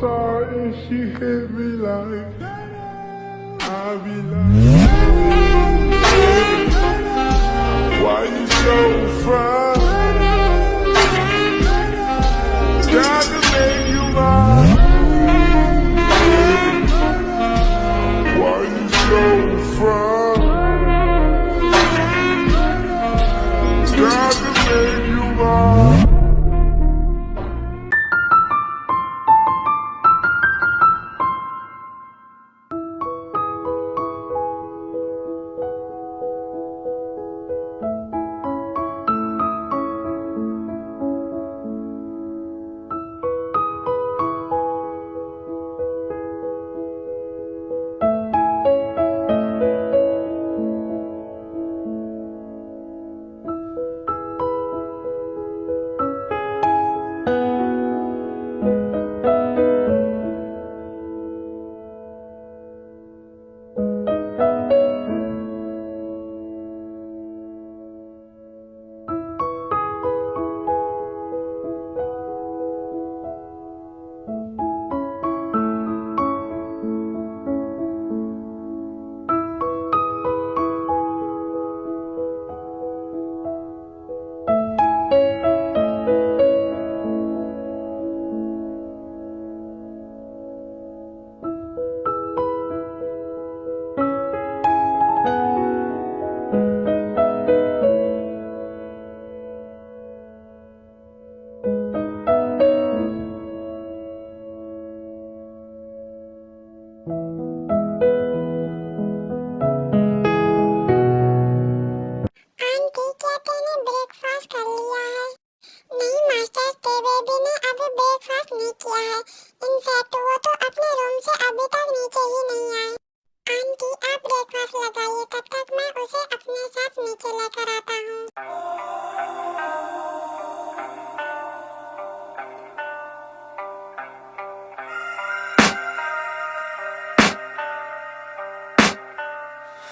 outside and she hit me like I be like, why you so fine? Got to make you mine. Why you so fine? Got to make you mine.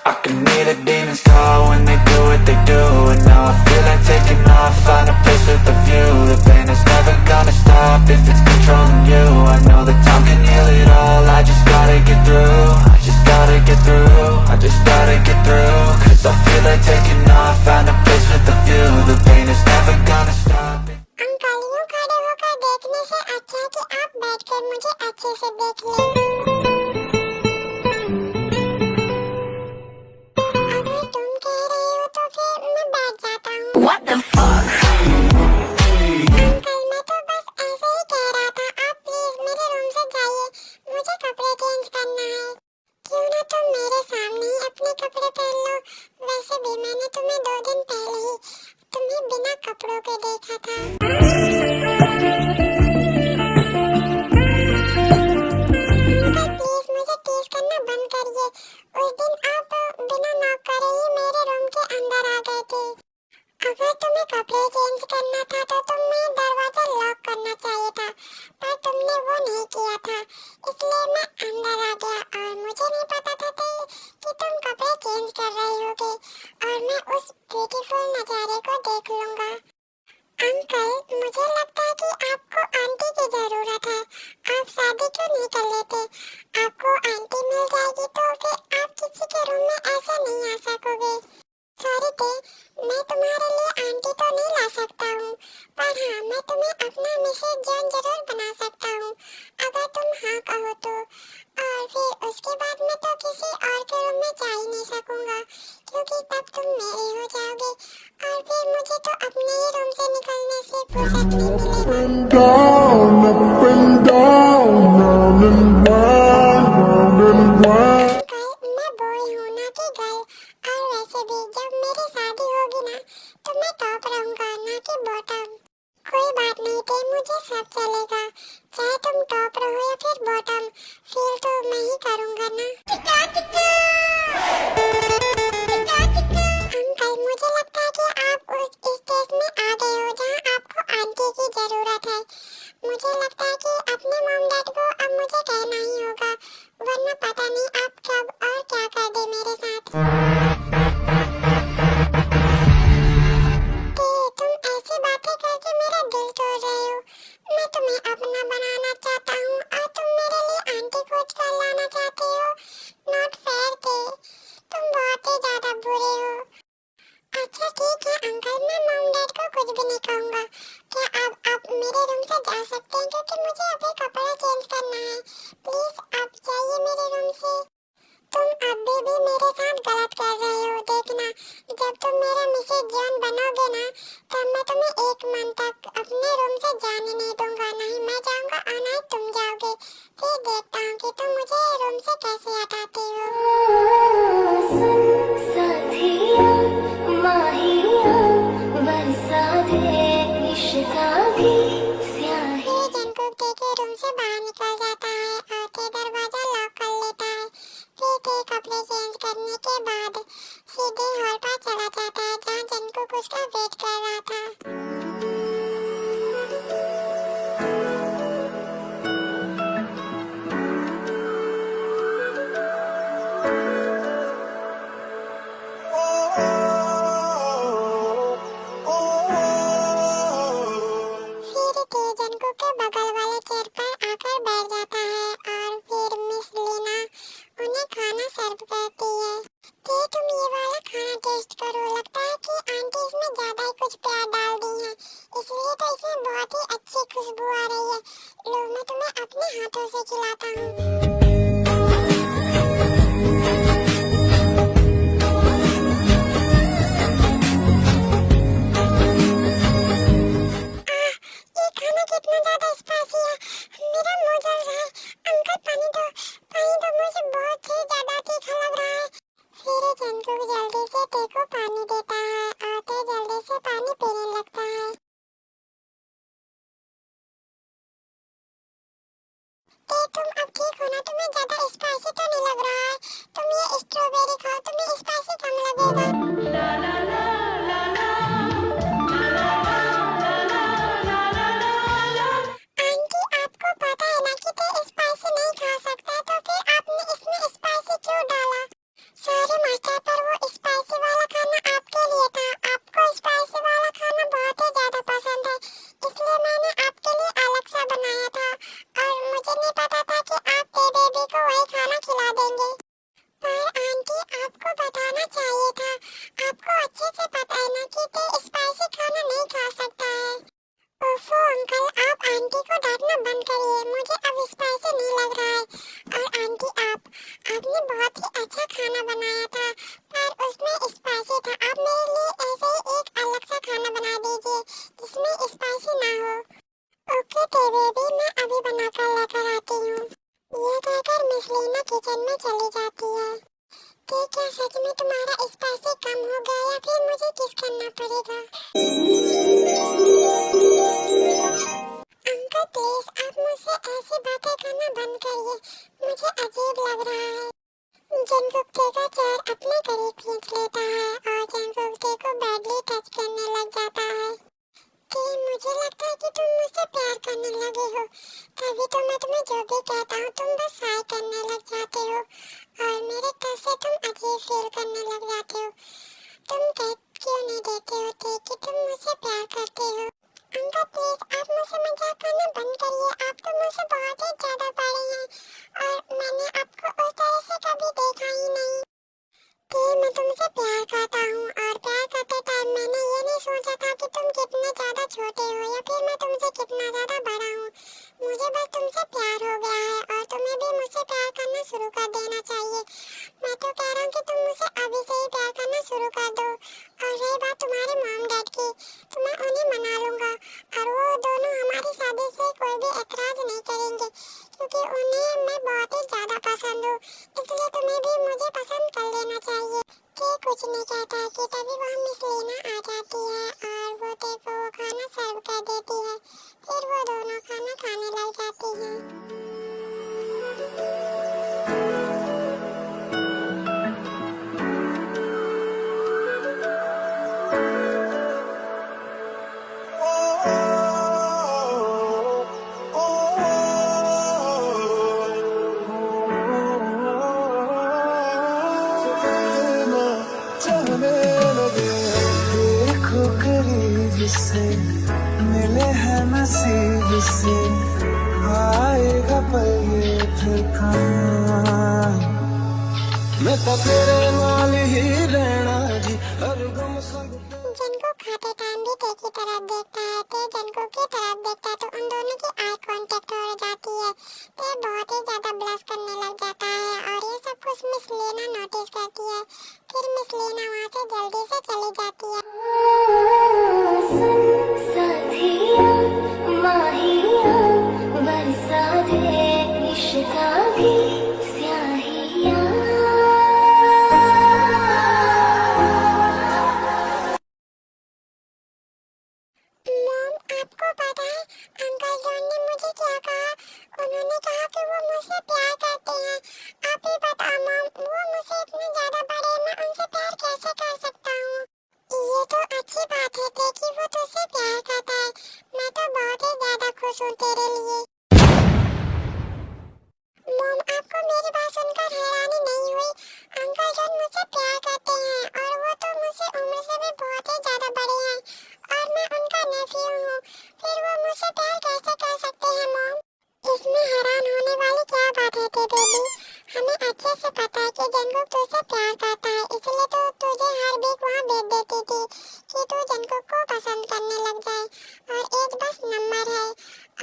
I can hear the demons call when they do what they do. And now I feel like taking off, find a place with a view. The pain is never gonna stop if it's controlling you. I know that time can heal it all, I just gotta get through. I just gotta get through, I just gotta get through. Cause I feel like taking off, find a place with a view. The pain is never gonna stop. Uncle यूं खड़े होकर देखने से अच्छा कि आप बैठकर मुझे अच्छे से देख लें। अगर तुम कह रहे हो तो फिर मैं बैठ जाता हूँ। What the fuck? अंकल मैं तो बस ऐसे ही कह रहा था, आप प्लीज मेरे रूम से जाइए, मुझे कपड़े चेंज करना है। क्यों ना तुम मेरे सामने ही अपने कपड़े पहन लो, वैसे भी मैंने तुम्हें 2 दिन पहले ही तुम्हें बिना कपड़ों के देखा था। अंकल प्लीज मुझे टीज करना बंद करिए। उस दिन आप बिना नॉक करे ही मेरे रूम के अंदर आ गए थे। अगर तुम्हें कपड़े चेंज करना था तो तुम्हें दरवाजा लॉक करना चाहिए था, पर तुमने वो नहीं किया था, इसलिए मैं अंदर आ गया और मुझे नहीं पता था कि तुम कपड़े चेंज कर रहे होगे और मैं उस ब्यूटीफुल नज़ारे को देख लूंगा। अंकल मुझे लगता है कि आपको आंटी की जरूरत है, आप शादी क्यों नहीं कर लेते? आपको आंटी मिल जाएगी तो फिर आप किसी के रूम में ऐसे नहीं आ सकोगे। सॉरी ते, मैं तुम्हारे लिए आंटी तो नहीं ला सकता हूँ, पर हाँ मैं तुम्हें अपना मिसेज जॉन जरूर बना सकता हूँ, अगर तुम हाँ कहो तो। और फिर उसके बाद मैं तो किसी और के रूम में जा ही नहीं सकूंगा, क्योंकि तब तुम मेरे हो जाओगे और फिर मुझे तो अपने ही रूम से निकलने से फुर्सत नहीं मिलेगी। Up and down, round and round, round and round. Uncle मैं बॉय हूँ ना कि गर्ल, और वैसे भी जब मेरी शादी होगी ना तो मैं टॉप रहूंगा ना कि बॉटम। कोई बात नहीं थे, मुझे सब चलेगा, चाहे तुम टॉप रहो या फिर बॉटम, फील तो मैं ही करूंगा ना। अंकल मुझे लगता है कि आप उस स्टेज में आ गए हो जहाँ आपको आंटी की जरूरत है। मुझे लगता है कि अपने मॉम डैड को अब मुझे कहना ही होगा, वरना पता नहीं आप कब और क्या कर दे मेरे साथ। तुम ऐसी बातें करके मेरा दिल तोड़ रहे हो। मैं तुम्हें अपना बनाना चाहता हूँ और तुम से जा सकते हैं क्योंकि मुझे अभी कपड़ा चेंज करना है। प्लीज आप जाइए मेरे रूम से। तुम अभी भी मेरे साथ गलत कर रहे हो। देखना, जब तुम मेरा मिसेज जॉन बनोगे ना, तब मैं तुम्हें 1 मंथ तक अपने रूम से जाने नहीं दूंगा। नहीं मैं जाऊंगा और नहीं तुम जाओगे। फिर देखता हूँ कि तुम मुझे रूम से कैसे हटाते हो। साथिया माहिया बरसा दे इश्का की स्याही। फिर जंकुक के रूम से बाहर निकल जाता है और ते दरवाजा लॉक कर लेता है। फिर ते कपड़े चेंज करने के बाद सीधे हॉल पर चला जाता है जहाँ जंकुक उसका वेट कर रहा था। फिर ते जंकुक के बगल वाले चेयर पर आकर बैठ जाता है और फिर मिस लीना उन्हें खाना सर्व करती है। ते तुम ये वाला खाना टेस्ट करो। लगता है कि आंटी इसमें ज्यादा ही कुछ प्यार डाल दी है, इसलिए तो इसमें बहुत ही अच्छी खुशबू आ रही है। लो मैं तुम्हें अपने हाथों से खिलाता हूँ। ये खाना कितना ज्यादा स्पाइसी है, मेरा मुंह जल रहा है। अंकल पानी दो, मुझे बहुत ही ज्यादा तीखा लग रहा है। फिर जंकुक जल्दी से ते को पानी देता है और ते जल्दी से पानी पीने लगता है। ते तुम अब ठीक हो ना? तुम्हें ज्यादा स्पाइसी तो नहीं लग रहा है? तुम ये स्ट्रॉबेरी खाओ, तुम्हें स्पाइसी कम लगेगा। आंटी आपको पता है ना कि ते स्पाइसी नहीं खा सकता, तो फिर आपने इसमें स्पाइसी क्यों डाला? सॉरी मास्टर, पर वो स्पाइसी वाला खाना आपके लिए था। आपको स्पाइसी वाला खाना बहुत ही ज्यादा पसंद है, इसलिए मैंने आपके लिए अलग सा बनाया था और मुझे नहीं पता था कि आप ते बेबी को वही खाना खिला देंगे। पर आंटी आपको बताना चाहिए था। आपको अच्छे से पता है ना कि ते स्पाइसी खाना नहीं खा सकता है। ओफो अंकल, आप आंटी को डांटना बंद करिए। मुझे अब स्पाइसी नहीं लग रहा है। और आंटी आपने बहुत ही अच्छा खाना बनाया था, पर उसमें स्पाइसी था। आप मेरे लिए ऐसे ही एक अलग सा खाना बना दीजिए जिसमें स्पाइसी ना हो। ओके ते बेबी, मैं अभी बनाकर लेकर आती हूँ। ये कहकर मिस लीना किचन में चली जाती है। ते क्या सच में तुम्हारा स्पाइसी कम हो गया या फिर मुझे किस करना पड़ेगा? अंकल प्लीज आप मुझसे ऐसी बातें करना बंद करिए, मुझे अजीब लग रहा है। जंकुक ते का चेयर अपने करीब खींच लेता है और जंकुक ते को बैडली टच करने लग जाता है। ते मुझे लगता है कि तुम मुझसे प्यार करने लगे हो, तभी तो मैं तुम्हें जो भी कहता हूँ तुम बस हाय करने लग जाते हो और मेरे टच से तुम अजीब फील करने लग जाते हो। तुम कह क्यों नहीं देते हो ते कि तुम मुझसे प्यार करते हो? अंकल प्लीज आप मुझसे मजाक करना बंद करिए। आप तो मुझसे बहुत ही ज्यादा बड़े हैं और मैंने आपको उस तरह से कभी देखा ही नहीं। ते मैं तुमसे प्यार करता हूँ और प्यार करते टाइम मैंने ये नहीं सोचा था कि तुम कितने ज्यादा छोटे हो या फिर मैं तुमसे कितना ज्यादा बड़ा हूँ। मुझे बस तुमसे प्यार हो गया है और तुम्हें भी मुझसे प्यार करना शुरू कर देना चाहिए। मैं तो कह रहा हूँ कि तुम मुझसे अभी से ही प्यार करना शुरू कर दो। और रही बात तुम्हारे मॉम डैड की, तो मैं उन्हें मना लूंगा और वो दोनों हमारी शादी से कोई भी एतराज नहीं करेंगे क्योंकि उन्हें मैं बहुत ही ज्यादा पसंद हूँ। इसलिए तुम्हें भी मुझे पसंद कर लेना चाहिए। ते कुछ नहीं कहता कि तभी वहाँ मिस लीना आ जाती है और वो ते को खाना सर्व कर देती है। फिर वो दोनों खाना खाने लग जाती हैं। देखो करीब से मिले हैं नसीब से, आएगा पल ये ठिकाना। मैं तो तेरे नाल ही रहना जी, हर गम संग। जिनको खाते टाइम भी ते की तरफ देखता है, ते जंगकुक की तरफ देखता है, तो उन दोनों की आई कांटेक्ट हो जाती है। ते बहुत ही ज्यादा ब्लश करने लग जाता है और ये सब कुछ मिस लेना नोटिस करती है। फिर मिस लेना वहाँ से जल्दी से चली जाती है। सुन साथिया माहिया बरसा दे इश्का की स्याहिया। मॉम, आपको पता है अंकल जॉन ने मुझे क्या कहा? उन्होंने कहा कि वो मुझसे प्यार करते हैं। आप ही बताओ मॉम, वो मुझसे इतने ज्यादा बड़े हैं, मैं उनसे प्यार कैसे कर सकता हूँ? ये तो अच्छी बात है ते कि वो तुझसे प्यार करता है। मैं तो बहुत ही ज्यादा खुश हूँ तेरे लिए। मॉम, आपको मेरी बात सुनकर हैरानी नहीं हुई? अंकल जॉन मुझसे प्यार करते हैं और वो तो मुझसे उम्र से भी बहुत ही ज्यादा बड़े हैं और मैं उनका नेफ्यू हूँ। फिर वो मुझसे प्यार कैसे कर सकते हैं मॉम? इसमें हैरान होने वाली क्या बात है ते बेबी? हमें अच्छे से पता है कि जंगकुक तुझसे प्यार करता है, इसलिए तो तुझे हर वीक वहाँ भेज देती थी कि तू जंगकुक को पसंद करने लग जाए। और एज बस नंबर है,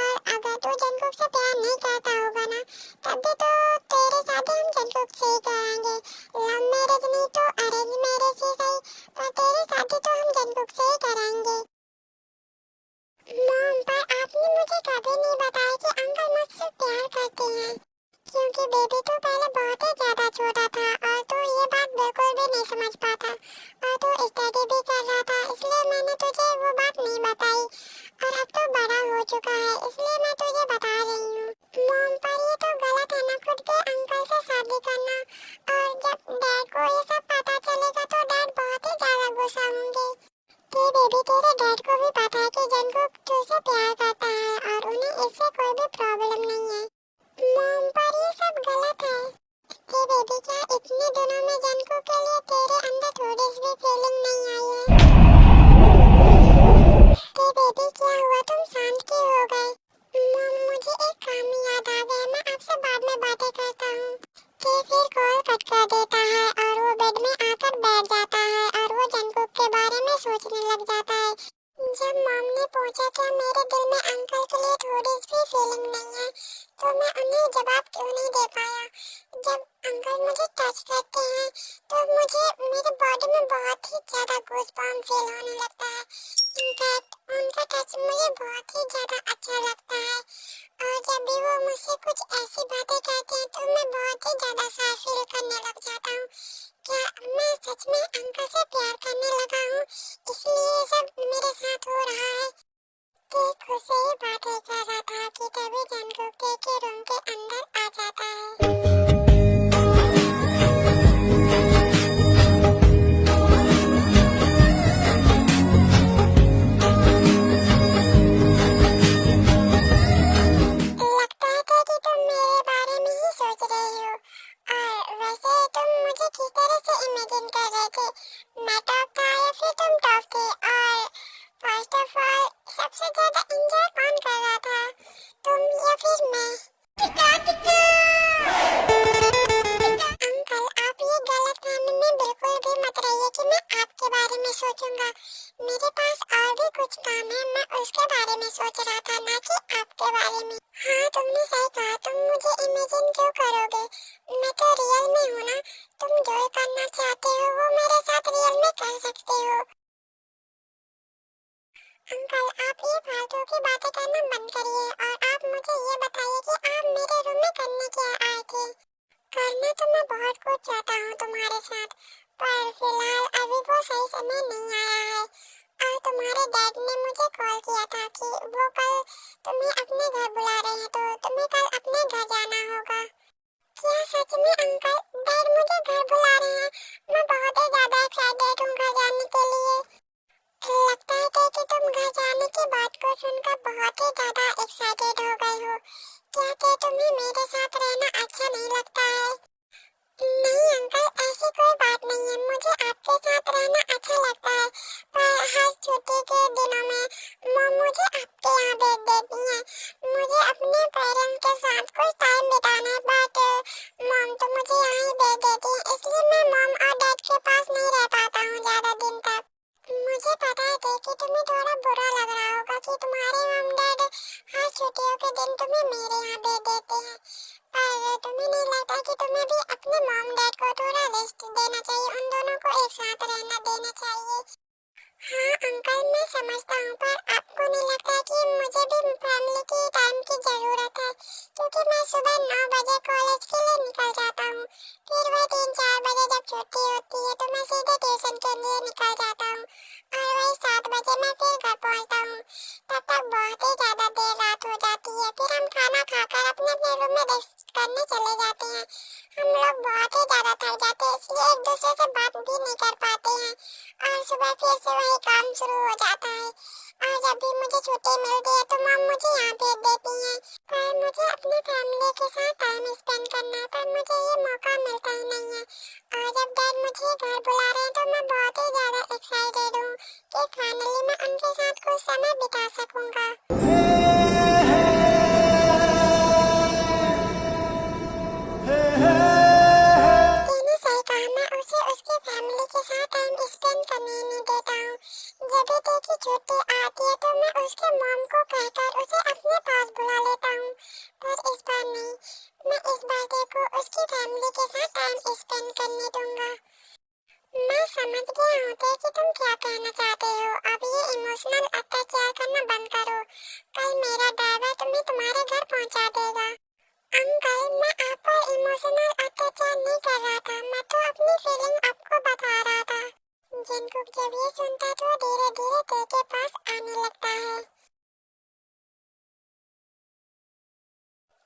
और अगर तू जंगकुक से प्यार नहीं करता होगा ना, तब भी तो तेरे शादी हम जंगकुक से ही कराएंगे। लव मैरिज नहीं तो अरेंज मैरिज ही सही, पर तेरी शादी तो हम जंगकुक से ही कराएंगे। मॉम, पर आपने मुझे कभी नहीं बताया कि अंकल मुझसे प्यार करते हैं, क्योंकि बेबी तो पहले बहुत ही ज्यादा छोटा था और तू ये बात बिल्कुल भी नहीं समझ पाता और तू स्टडी भी कर रहा था, इसलिए मैंने तुझे वो बात नहीं बताई। और अब तो बड़ा हो चुका है, इसलिए मैं तुझे बता रही हूँ। मॉम, पर ये तो गलत है ना खुद के अंकल से शादी करना, और जब डैड को ये सब पता चलेगा तो डैड बहुत ही ज्यादा गुस्सा होंगे। ते बेबी, तेरे डैड को भी पता है कि जंगकुक तुझसे प्यार करता है और उन्हें इससे कोई भी प्रॉब्लम नहीं है। मॉम, पर ये सब गलत है। ते बेबी, क्या इतने दिनों में जंगकुक के लिए तेरे अंदर थोड़ी सी भी फीलिंग नहीं आई है? ते बेबी, क्या हुआ, तुम शांत क्यों हो गए? मॉम, मुझे एक काम याद आ गया, मैं आपसे बाद में बातें करता हूँ। ते फिर कॉल कट कर देता है और वो बेड में आकर बैठ जाता है और वो जंगकुक के बारे में सोचने लग जाता है। जब मॉम ने पूछा कि मेरे दिल में अंकल के लिए थोड़ी सी भी फीलिंग नहीं है, तो मैं उन्हें जवाब क्यों नहीं दे पाया? जब अंकल मुझे टच करते हैं तो मुझे मेरे बॉडी में बहुत ही ज्यादा गूज़बम्प फील होने लगता है। इनफैक्ट उनका टच मुझे बहुत ही ज्यादा अच्छा लगता है और जब भी वो मुझसे कुछ ऐसी बातें कहते हैं तो मैं बहुत ही ज्यादा साफ फील करने लग जाता हूँ। क्या मैं सच में अंकल से प्यार करने लगा हूँ, इसलिए ये सब मेरे साथ हो रहा है? ते खुद से ही बातें कर रहा था कि तभी जंगकुक ते के रूम के अंदर आ जाता है। लगता है कि तुम मेरे बारे में ही सोच रही हो, और वैसे तुम मुझे किस तरह से इमेजिन कर रहे थे? मैं टॉप था या फिर तुम टॉप थे? और फर्स्ट ऑफ ऑल, सबसे ज्यादा एंजॉय कौन कर रहा था, तुम या फिर मैं? अंकल, आप ये गलतफहमी में बिल्कुल भी मत रहिए कि मैं आपके बारे में सोचूंगा। मेरे पास और भी कुछ काम है, मैं उसके बारे में सोच रहा था, ना कि आपके बारे में। हाँ, तुमने सही कहा, तुम मुझे इमेजिन क्यों करोगे? मैं तो रियल में हूँ ना। तुम जो करना चाहते हो वो मेरे साथ रियल में कर सकते हो। अंकल, आप ये फालतू की बातें करना बंद करिए और आप मुझे ये बताइए कि आप मेरे रूम में करने क्या आए थे? करना तो मैं बहुत कुछ चाहता हूँ तुम्हारे साथ, पर फिलहाल अभी वो सही समय नहीं आया है। और तुम्हारे डैड ने मुझे कॉल किया था कि वो कल तुम्हें अपने घर बुला रहे हैं, तो तुम्हें कल अपने घर जाना होगा। क्या सच में अंकल, डैड मुझे घर बुला रहे हैं? मैं बहुत ही ज्यादा एक्साइटेड हूँ घर जाने के लिए। लगता है कि तुम घर जाने की बात को सुनकर बहुत ही ज्यादा एक्साइटेड हो गए हो। क्या कि तुम्हें मेरे साथ रहना अच्छा नहीं लगता है? नहीं अंकल, ऐसी कोई बात नहीं है, मुझे आपके साथ रहना अच्छा लगता है, पर हर छुट्टी के दिनों में मॉम मुझे आपके यहाँ भेज देती है। मुझे अपने पेरेंट्स के साथ कुछ टाइम बिताना है, बट मॉम तो मुझे यहाँ ही भेज देती है, इसलिए मैं मॉम और डैड के पास नहीं रह पाता हूँ ज्यादा दिन तक। मुझे पता है कि तुम शादियों के दिन तुम्हें मेरे यहाँ भेज देते हैं, पर तुम्हें नहीं लगता कि तुम्हें भी अपने मॉम डैड को थोड़ा रेस्ट देना चाहिए, उन दोनों को एक साथ रहना देना चाहिए। हाँ अंकल मैं समझता हूँ, पर आपको नहीं लगता कि मुझे भी फैमिली की टाइम की जरूरत है, क्योंकि मैं सुबह 9 बजे कॉलेज के लिए निकल जाता हूँ, फिर वह 3-4 बजे जब छुट्टी होती है तो मैं सीधे ट्यूशन के लिए निकल जाता हूँ, और वही 7 बजे मैं फिर घर पहुँचता हूँ। तब तक बहुत ही ज्यादा देर रात हो जाती है, फिर हम खाना खाकर अपने अपने रूम में रेस्ट करने चले जाते हैं। हम लोग बहुत ही ज्यादा थक जाते हैं, इसलिए एक दूसरे से बात भी नहीं कर पाते हैं, और सुबह फिर से वही काम शुरू हो जाता है। और जब भी मुझे छुट्टी मिलती है तो मॉम मुझे यहाँ भेज देती हैं, पर मुझे अपनी फैमिली के साथ टाइम स्पेंड करना है, पर मुझे ये मौका मिलता ही नहीं है। और जब डैड मुझे घर बुला रहे हैं तो मैं बहुत ही ज्यादा एक्साइटेड हूँ कि फाइनली मैं उनके साथ कुछ समय बिता सकूंगा। मैंने सही कहा, मैं उसे उसकी फैमिली के साथ टाइम स्पेंड करने ही नहीं देता हूँ। जब भी देखी छुट्टी आती है तो मैं उसके मॉम को कहकर उसे अपने पास बुला लेता हूँ, पर इस बार नहीं, मैं इस बर्थडे को उसकी फैमिली के साथ टाइम स्पेंड करने दूंगा। मैं समझ गया हूँ कि तुम क्या कहना चाहते हो, अब ये इमोशनल अत्याचार करना बंद करो, कल मेरा ड्राइवर तुम्हें तुम्हारे घर पहुँचा देगा। अंकल मैं आप पर इमोशनल अत्याचार नहीं कर रहा था, मैं तो अपनी फीलिंग आपको बता रहा था। जिनको जब ये सुनता तो धीरे धीरे तेरे के पास आने लगता है।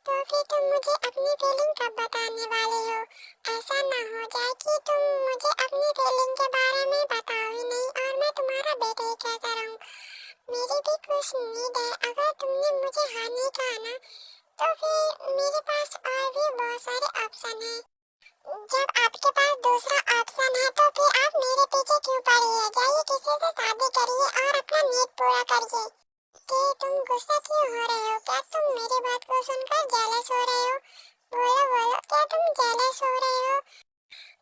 तो फिर तुम मुझे अपनी फीलिंग कब बताने वाले हो? ऐसा ना हो जाए कि तुम मुझे अपनी फीलिंग के बारे में बताओ ही नहीं और मैं तुम्हारा बेटा ही कहता रहूं। मेरी भी कुछ नीड है, अगर तुमने मुझे हाँ नहीं कहा ना तो फिर मेरे पास और भी बहुत सारे ऑप्शन हैं। जब आपके पास दूसरा ऑप्शन है तो फिर आप मेरे पीछे क्यों पड़ी है? जाइए किसी से शादी करिए और अपना नीड पूरा करिए। कि तुम गुस्सा क्यों हो रहे हो? क्या तुम मेरी बात को सुनकर जेलस हो रहे हो? बोलो बोलो, क्या तुम जेलस हो रहे हो?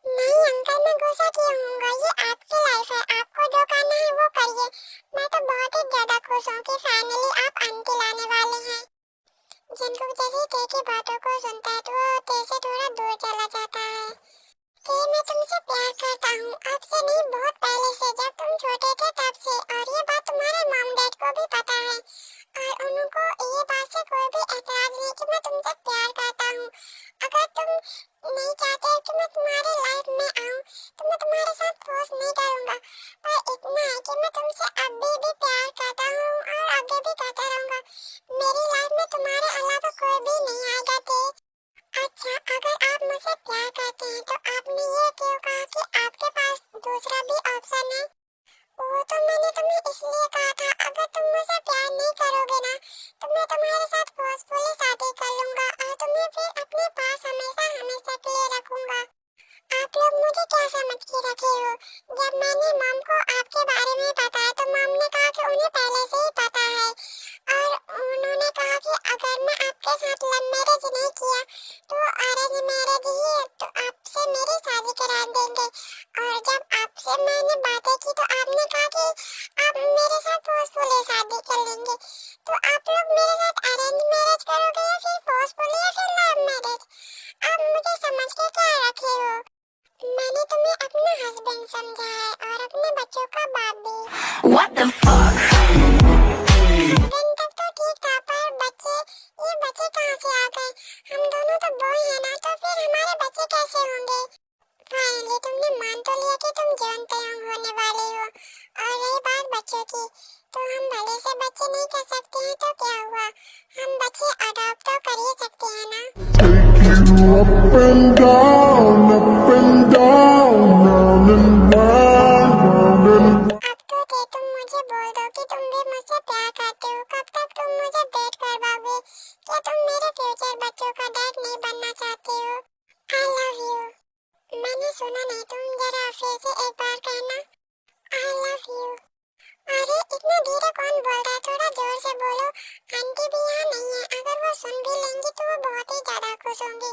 नहीं अंकल मैं गुस्सा क्यों होऊंगा? ये आपकी लाइफ है, आपको जो करना है वो करिए। मैं तो बहुत ही ज्यादा खुश हूँ कि फाइनली आप आंटी लाने वाले हैं। जिनको जैसे तेरे की बातों को सुनता है तो वो तेरे से थोड़ा दूर चला जाता है। कि मैं तुमसे प्यार करता हूँ, अब से नहीं बहुत पहले से, जब तुम छोटे थे तब से, और ये बात तुम्हारे मॉम डैड को भी पता है और उनको ये बात से कोई भी एतराज नहीं कि मैं तुमसे प्यार करता हूँ। अगर तुम नहीं चाहते कि मैं तुम्हारी लाइफ में आऊँ तो मैं तुम्हारे साथ फोर्स नहीं करूँगा, पर इतना है कि मैं तुमसे अभी भी प्यार करता हूँ और आगे भी करता रहूँगा। मेरी लाइफ में तुम्हारे अलावा कोई भी नहीं आएगा। अच्छा अगर आप मुझसे प्यार करते हैं तो आपने ये क्यों कहा कि आपके पास दूसरा भी ऑप्शन है? वो तो मैंने तुम्हें इसलिए कहा था, अगर तुम मुझसे प्यार नहीं करोगे ना तो मैं तुम्हारे साथ फोर्सफुली शादी कर लूंगा और तुम्हें फिर अपने पास हमेशा हमेशा के लिए रखूंगा। आप लोग मुझे क्या समझ के रखे हो? जब मैंने मॉम को आपके बारे में बताया तो मॉम ने कहा कि उन्हें पहले से ही पता है, और उन्होंने कहा कि अगर मैं आपके साथ लव मैरिज नहीं किया तो अरेंज मैरिज ही है, तो आपसे मेरी शादी करा देंगे। और जब आपसे मैंने बातें की तो आपने कहा कि आप मेरे साथ फोर्सफुली शादी कर लेंगे। तो आप लोग मेरे साथ अरेंज मैरिज करोगे या फिर फोर्सफुली या फिर लव मैरिज? आप मुझे समझ के क्या रखे हो? मैंने तुम्हें अपना हस्बैंड समझा है और अपने बच्चों का बाप भी। What the fuck? हस्बैंड तक तो ठीक था, पर ये बच्चे कहाँ से आ गए? हम दोनों तो बॉय हैं ना, तो फिर हमारे बच्चे कैसे होंगे? फाइनली तुमने मान तो लिया कि तुम जॉइंट होने वाले हो। और रही बात बच्चों की, तो हम भले से बच्चे नहीं कर सकते हैं तो क्या हुआ, हम बच्चे अडॉप्ट तो कर ही सकते हैं ना। Take you up and down, round and round, round and अब तो थे तुम मुझे बोल दो कि तुम भी मुझसे प्यार करते हो। कब तक तुम मुझे डेट करवाओगे? क्या तुम मेरे फ्यूचर बच्चों का डैड नहीं बनना चाहते हो? I love you. मैंने सुना नहीं, तुम जरा फिर से एक बार कहना, आई लव यू। अरे इतना धीरे कौन बोल रहा है? थोड़ा जोर से बोलो। आंटी भी यहाँ नहीं है, अगर वो सुन भी लेंगी तो वो बहुत ही ज्यादा खुश होंगी।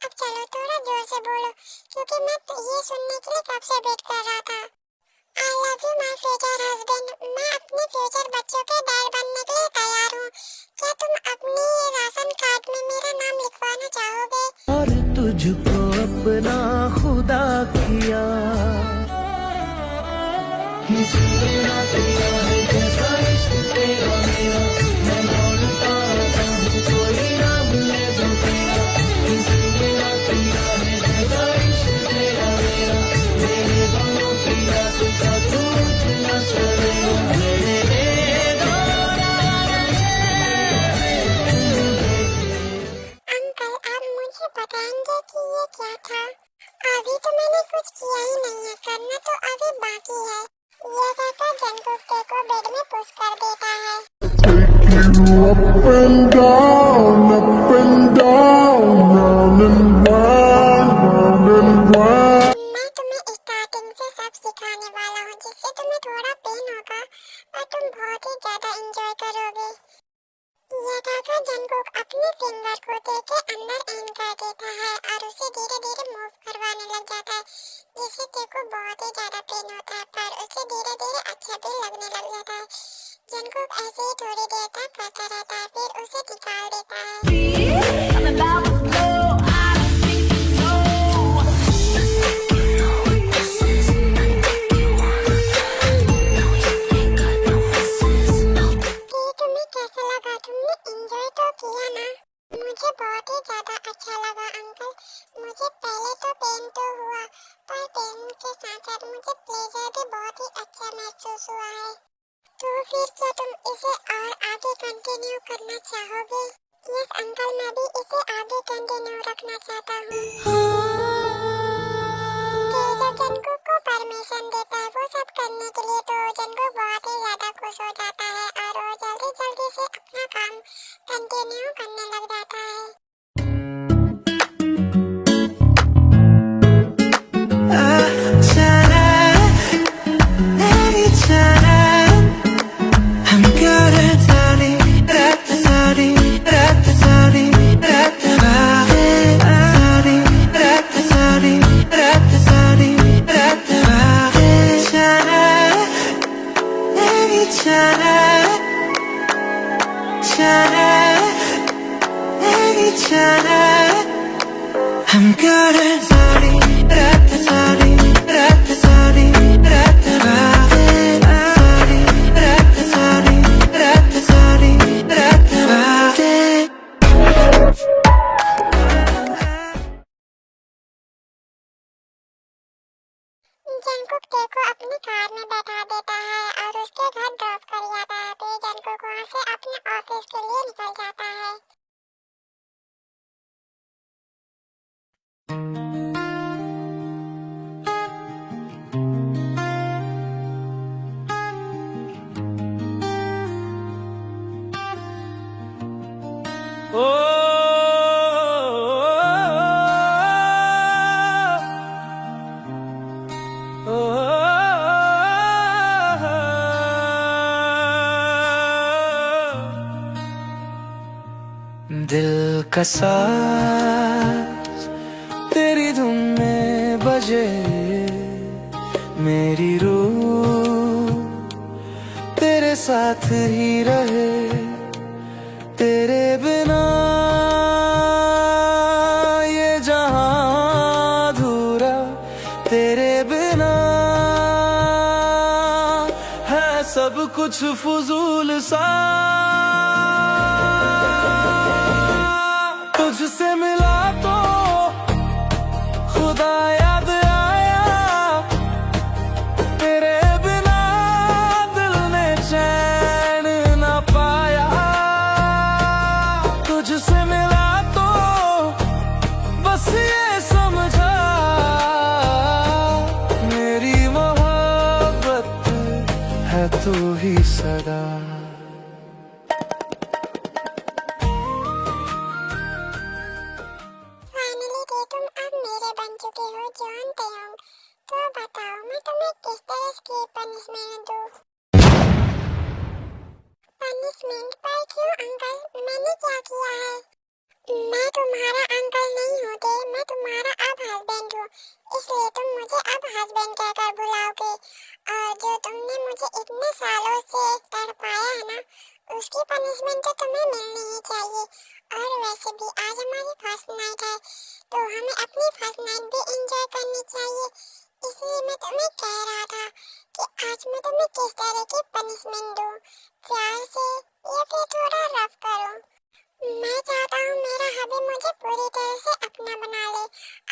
अब चलो थोड़ा जोर से बोलो, क्योंकि मैं ये सुनने के लिए कब से वेट कर रहा था। I love you my future husband. मैं अपने फ्यूचर बच्चों के डैड बनने के लिए तैयार हूँ। क्या तुम अपनी राशन कार्ड में मेरा नाम लिखवाना चाहोगे? और तुझको अपना खुदा किया, किसी ने ना किया है जैसा इश्क तेरा मेरा। मैं दौड़ता आता हूँ कोई ना मिले जो तेरा, किसी ने ना किया है जैसा इश्क तेरा मेरा। मेरे दोनों की रात का तू उठना सवेरा, मेरे अंकल आप मुझे बताएंगे कि ये क्या था? अभी तो मैंने कुछ किया ही नहीं है, करना तो अभी बाकी है। ये कहकर जंगकुक को बेड में पुश कर देता है। round and round. मैं तुम्हें स्टार्टिंग से सब सिखाने वाला हूँ, जिससे तुम्हें थोड़ा पेन होगा और तुम बहुत ही ज्यादा एंजॉय करोगे। ये कहकर जंगकुक अपने फिंगर को देके अंदर एम कर देता है और उसे धीरे धीरे मूव करवाने लग जाता है, जिससे तेरे को बहुत ही ज्यादा पेन होता है, पर उसे धीरे धीरे अच्छा भी लगने लग जाता है। जंगकुक ऐसे ही थोड़ी देर तक करता रहता है, फिर उसे निकाल देता है। कि तुम्हें कैसा लगा? तुमने एंजॉय तो किया ना? मुझे बहुत ही ज्यादा अच्छा लगा अंकल। मुझे पहले तो पेन तो हुआ, पर पेन के साथ साथ मुझे प्लेजर भी बहुत ही अच्छा महसूस हुआ है। तो फिर क्या तुम इसे और आगे कंटिन्यू करना चाहोगे? यस अंकल, मैं भी इसे आगे कंटिन्यू रखना चाहता हूँ। तो जब जंगकुक को परमिशन देता है वो सब करने के लिए, तो जंगकुक बहुत ही ज्यादा खुश हो जाता है और वो जल्दी जल्दी से अपना काम कंटिन्यू करने लग जाता है। I'm good at sorry, rat sorry, rat sorry, rat sorry, rat sorry, rat sorry, rat chana, chana, chana, chana. I'm good at sorry, rat sorry, rat sorry, rat sorry, rat sorry, rat sorry, rat Jungkook टे को अपनी car में बैठा देता है और उसके घर ड्रॉप कर जाता है। फिर जंगकुक वहाँ से अपने ऑफिस के लिए निकल जाता है। दिल का साज तेरी धुन में बजे, मेरी रूह तेरे साथ ही रहे। तेरे बिना ये जहां अधूरा, तेरे बिना है सब कुछ फजूल सा। तुझसे मिला तो खुदा याद आया, तेरे बिना दिल ने चैन न पाया। तुझसे मिला तो बस ये समझा, मेरी मोहब्बत है तू ही सदा। तो बताओ मैं तुम्हें किस तरह की पनिशमेंट दूँ? पनिशमेंट पर क्यों अंकल? मैंने क्या किया है? मैं तुम्हारा अंकल नहीं होते, मैं तुम्हारा अब हस्बैंड हूँ, इसलिए तुम मुझे अब हस्बैंड कहकर बुलाओगे। और जो तुमने मुझे इतने सालों से तड़पाया है ना, उसकी पनिशमेंट तो तुम्हें मिलनी ही चाहिए। और वैसे भी आज हमारी फर्स्ट नाइट है, तो हमें अपनी फर्स्ट नाइट भी एंजॉय करनी चाहिए। इसलिए मैं तुम्हें कह रहा था कि आज मैं तुम्हें किस तरह की पनिशमेंट दूं, प्यार से या फिर थोड़ा रफ करूं। मैं चाहता हूँ मेरा हबी मुझे पूरी तरह से अपना बना ले।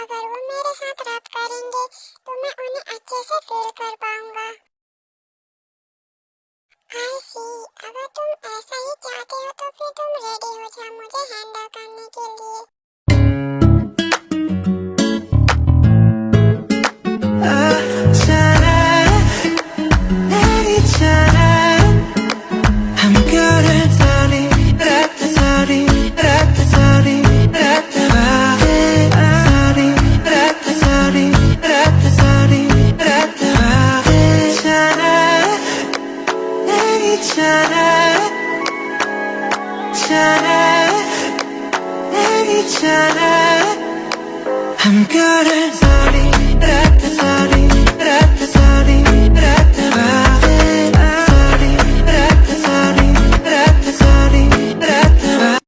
अगर वो मेरे साथ रफ करेंगे तो मैं उन्हें अच्छे से फील कर पाऊंगा। आई सी, अगर तुम ऐसा ही चाहते हो तो फिर तुम रेडी हो जाओ मुझे हैंडल करने के लिए। I'm good at sorry,